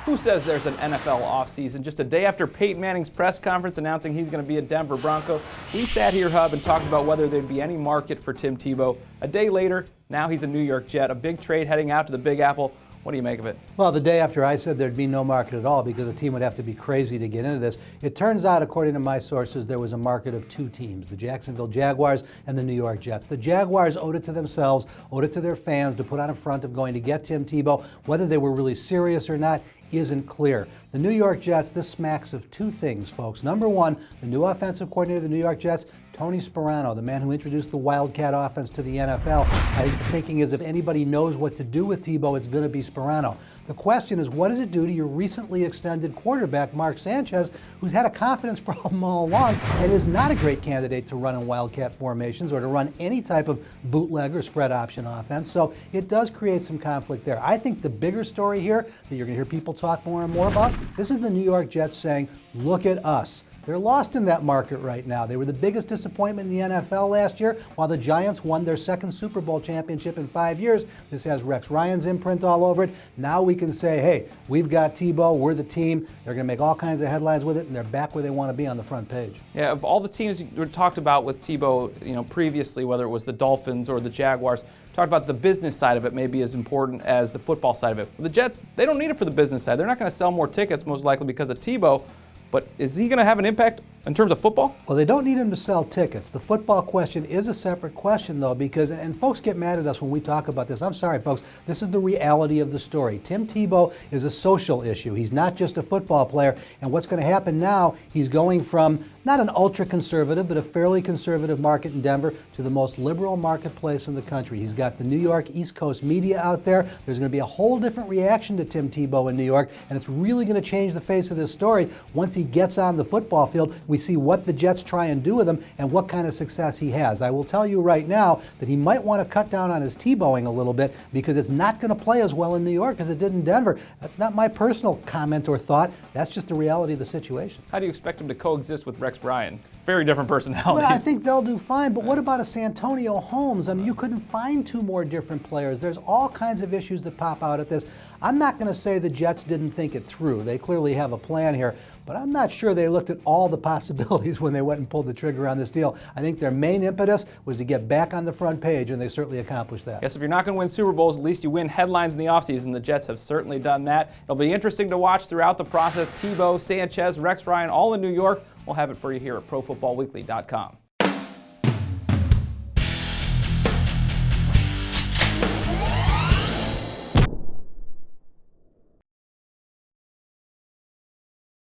Who says there's an NFL offseason? Just a day after Peyton Manning's press conference announcing he's going to be a Denver Bronco, we sat here, Hub, and talked about whether there'd be any market for Tim Tebow. A day later, now he's a New York Jet, a big trade heading out to the Big Apple. What do you make of it? Well, the day after I said there'd be no market at all because the team would have to be crazy to get into this, it turns out, according to my sources, there was a market of two teams, the Jacksonville Jaguars and the New York Jets. The Jaguars owed it to themselves, owed it to their fans to put on a front of going to get Tim Tebow. Whether they were really serious or not isn't clear. The New York Jets, this smacks of two things, folks. Number one, the new offensive coordinator of the New York Jets, Tony Sparano, the man who introduced the Wildcat offense to the NFL. I think the thinking is if anybody knows what to do with Tebow, it's going to be Sparano. The question is, what does it do to your recently extended quarterback, Mark Sanchez, who's had a confidence problem all along and is not a great candidate to run in Wildcat formations or to run any type of bootleg or spread option offense. So it does create some conflict there. I think the bigger story here that you're going to hear people talk more and more about, this is the New York Jets saying, look at us. They're lost in that market right now. They were the biggest disappointment in the NFL last year, while the Giants won their second Super Bowl championship in 5 years. This has Rex Ryan's imprint all over it. Now we can say, hey, we've got Tebow, we're the team. They're going to make all kinds of headlines with it, and they're back where they want to be on the front page. Yeah, of all the teams you talked about with Tebow, previously, whether it was the Dolphins or the Jaguars, talked about the business side of it maybe as important as the football side of it. The Jets, they don't need it for the business side. They're not going to sell more tickets, most likely because of Tebow. But is he going to have an impact in terms of football? Well, they don't need him to sell tickets. The football question is a separate question, though, because, and folks get mad at us when we talk about this. I'm sorry, folks. This is the reality of the story. Tim Tebow is a social issue. He's not just a football player. And what's going to happen now, he's going from not an ultra-conservative, but a fairly conservative market in Denver to the most liberal marketplace in the country. He's got the New York East Coast media out there. There's going to be a whole different reaction to Tim Tebow in New York, and it's really going to change the face of this story. Once he gets on the football field, we see what the Jets try and do with him and what kind of success he has. I will tell you right now that he might want to cut down on his Tebowing a little bit because it's not going to play as well in New York as it did in Denver. That's not my personal comment or thought. That's just the reality of the situation. How do you expect him to coexist with Rex Ryan? Very different personalities. Well, I think they'll do fine, but what about a Santonio Holmes? I mean, you couldn't find two more different players. There's all kinds of issues that pop out at this. I'm not going to say the Jets didn't think it through. They clearly have a plan here, but I'm not sure they looked at all the possibilities when they went and pulled the trigger on this deal. I think their main impetus was to get back on the front page, and they certainly accomplished that. Yes, if you're not going to win Super Bowls, at least you win headlines in the offseason. The Jets have certainly done that. It'll be interesting to watch throughout the process. Tebow, Sanchez, Rex Ryan, all in New York. We'll have it for you here at ProFootballWeekly.com.